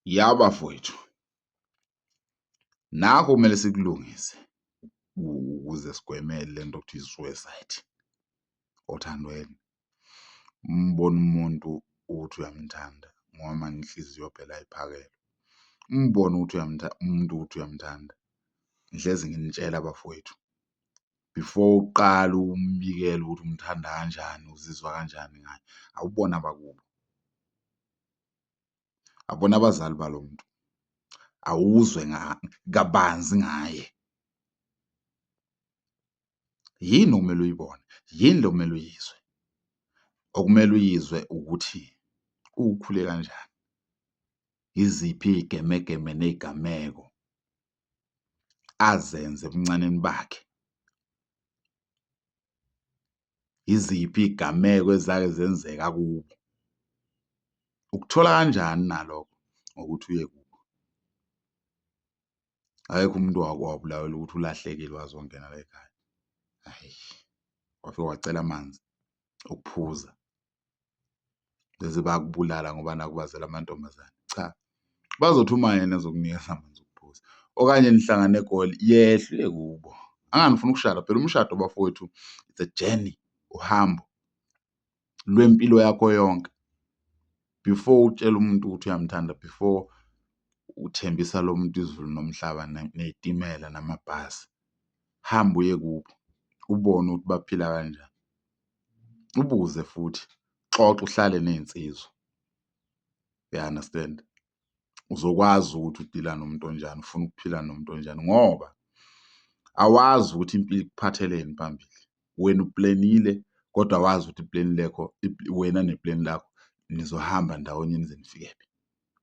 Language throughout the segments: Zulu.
Yabafowethu, nakho kumele sikulungise ukuze sigwemele lento okuthiwa i-suicide othandweni. Umbone umuntu ukuthi uyamthanda ngoba manje inhliziyo phela ayiphakeme. Umbone ukuthi umuntu ukuthi uyamthanda. Ngihlezi nginitshela bafowethu, before uqala umbikele ukuthi umthanda kanjani, uzizwa kanjani ngaye, awubona abakubo, abona abazali balo muntu, awuzwe kabanzi ngaye. Yini okumele uyibone? Yini lo kumele uyizwe? Okumele uyizwe ukuthi ukhule kanjani, yiziphi iy'gemegeme ney'gameko azenze ebuncaneni bakhe, yiziphi iy'gameko ezake zenzeka kubo. Ukuthola kanjani nalokho? Ngokuthi uye kubo. Akekho umuntu owabulawela ukuthi ulahlekile waze wangena la ekhaya. Hhayi, wafika wacela amanzi okuphuza bese bayakubulala ngoba nakubazela amantombazane. Cha, bazothi uma yena ezokunikeza amanzi okuphuza okanye nihlangane eGoli, yehle uye kubo. Angani ufuna ukushada, phela umshado bafowethu it's a journey, uhambo lwempilo yakho yonke. Before utshela umuntu ukuthi uyamthanda, before uthembisa lo muntu izulu nomhlaba ney'timela namabhasi, hamba uye kubo ubone ukuthi baphila kanjani. Ubuze futhi, xoxa, uhlale ney'nsizwa. You understand? Uzokwazi ukuthi udila nomuntu onjani, ufuna ukuphila nomuntu onjani ngoba awazi ukuthi impilo ikuphatheleni phambili. Wena uplenile kodwa awazi ukuthi ipleni lekho, wena nepleni lakho nizohamba ndawonye nize nifikephi.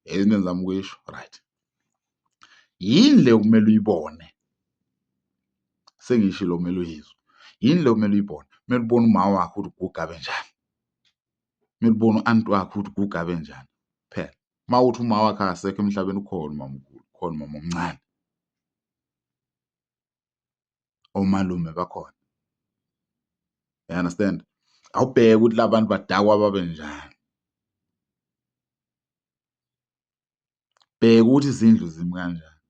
Yezwa into engizama ukuyisho? Right. Yini le okumele uyibone? Sengishilo kumele uyizwe. Yini le okumele uyibone? Kumele ubone uma wakho ukuthi ugugabe njani. Kumele ubone u-anti wakho ukuthi ugugabe njani. Phela uma uthi uma wakho akasekho emhlabeni, ukhona umamkhulu, ukhona umama omncane, omalume bakhona. You understand? Awubheke ukuthi la bantu badakwa babe njani. Bheka ukuthi izindlu zimi kanjani.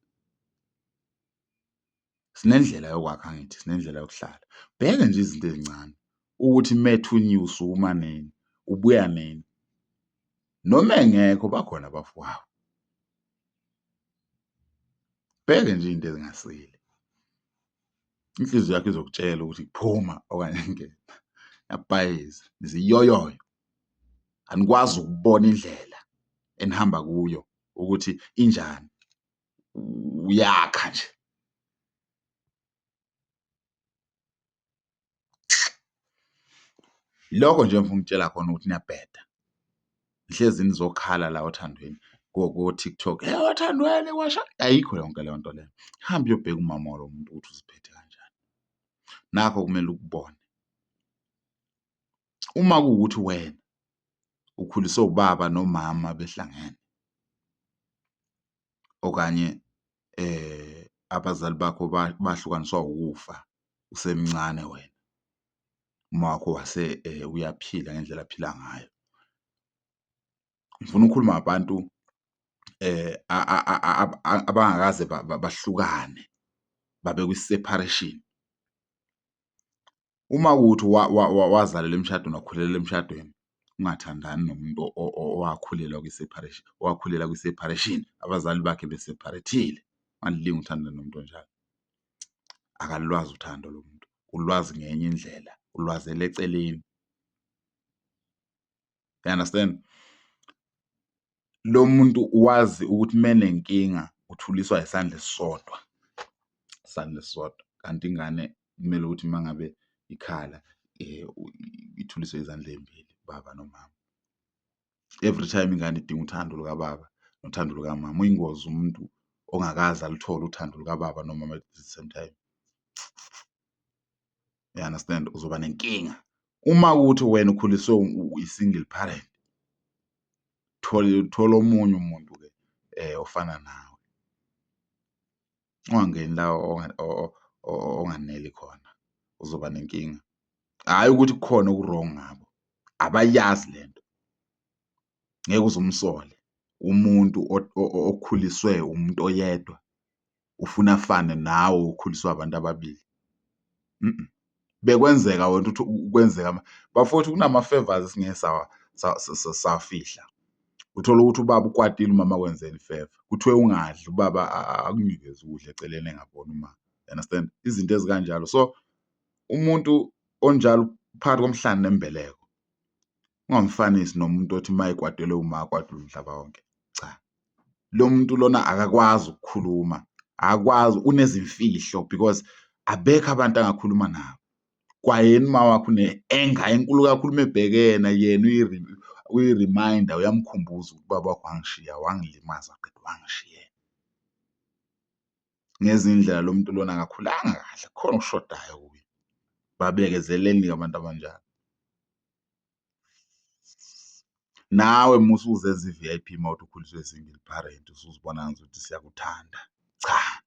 Sinendlela yokwakha angithi, sinendlela yokuhlala. Bheka nje izinto ezincane ukuthi methu unyiwe usukuma nini, ubuya nini. Noma engekho bakhona abafowabo. Bheke nje izinto ezingasile. Inhliziyo yakho izokutshela ukuthi phuma okanye ngena. Ngiyabhayisa, niziyoyoyo. Anikwazi ukubona indlela enihamba kuyo ukuthi injani. Uyakha nje. Lokho nje ngifuna ukutshela khona ukuthi niyabheda. Nihlezi nizokhala la othandweni ko-TikTok. Othandweni kwasha. Ayikho yonke leyo nto leyo. Hamba uyobheka umama walo muntu ukuthi uziphethe kanjani. Nakho kumele ukubone. Uma kuwukuthi wena ukhuliswe ubaba nomama behlangene okanye abazali bakho bahlukaniswa ukufa usemncane wena, uma wakho wase uyaphila ngendlela aphila ngayo. Ngifuna ukukhuluma ngabantu abangakaze bahlukane babe kwi-separation. Uma kuwukuthi wazalela emshadweni, wakhulela emshadweni, ungathandani nomuntu owakhulela kwi-separation, owakhulela kwi-separation, abazali bakhe besepharethile, ungalinge uthandane nomuntu onjalo. Akalwazi uthando lo muntu, ulwazi ngenye indlela, ulwazela eceleni. You understand? Lo muntu wazi ukuthi menenkinga uthuliswa isandla esisodwa, isandla esisodwa. Kanti ingane kumele ukuthi mangabe ikhala ithuliswe izandla ey'mbili, baba nomama. Every time ingane idinga uthando lukababa nothando lukamama. Uyingozi umuntu ongakaze aluthole uthando lukababa nomama at the same time. You understand? Uzoba nenkinga. Uma kuwukuthi wena ukhuliswe i-single parent, thola omunye umuntu-ke ofana nawe. Ungangeni la onganeli khona, uzoba nenkinga. Hhayi ukuthi kukhona oku-wrong ngabo, abayazi lento. Ngeke uze umsole, umuntu okhuliswe umuntu oyedwa ufuna afane nawe ukhuliswe abantu ababili. Bekwenzeka wena uthi kwenzeka bafowethu kunama-favours esingeke sawafihla. Uthola ukuthi ubaba ukwatile umama akwenzela ifeva. Kuthiwe ungadli ubaba akunikeze ukudla eceleni engaboni umama. You understand? Izinto ezikanjalo. So umuntu onjalo phakathi komhlanga nembeleko ungamfanisi nomuntu othi uma ekwatelwe uma akwatile umhlaba wonke. Cha, lo muntu lona akakwazi ukukhuluma, akakwazi, unezimfihlo because abekho abantu angakhuluma nabo. Kwayena umawakhe une-anger enkulu kakhulu uma ebheke yena uyi-reminder, uyamkhumbuza ukuthi ubaba wakho wangishiya, wangilimaza qeda wangishiya. Ngezinye iy'ndlela lo muntu lona akakhulanga kahle, kukhona okushodayo kuye. Babekezeleleni-ke abantu abanjalo. Nawe uma usuzenza i-V_I_P mawuthi ukhuliswe single parent usuzibona ngazuthi siyakuthanda. Cha,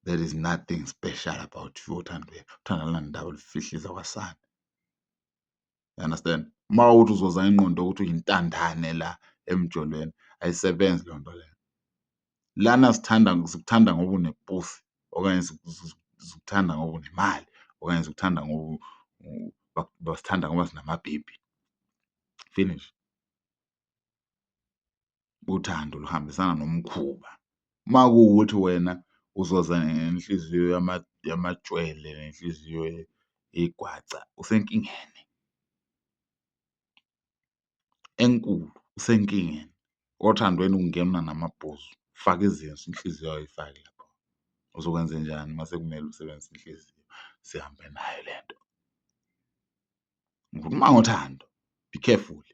there is nothing special about you Thandwe. Uthando alunandaba lufihla izakwasana. You understand? Mawuthi uzoza ingqondo ukuthi uyintandane la emjolweni, ayisebenzi leyo nto leyo. Lana sikuthanda ngoba unepusi, okanye sikuthanda ngoba unemali, okanye sikuthanda ngoba basithanda ngoba sinamabhebhi. Finish. Uthando luhambisana nomkhuba. Uma kuwukuthi wena uzoza ngenhliziyo yamajwele nenhliziyo yegwaca, usenkingeni enkulu, usenkingeni. Othandweni ukungena namabhuzu, faka izinso, inhliziyo yakho uyifake lapho. Uzokwenzenjani mase kumele usebenzise inhliziyo? Sihambe nayo lento. Ngikhuluma ngothando, be careful.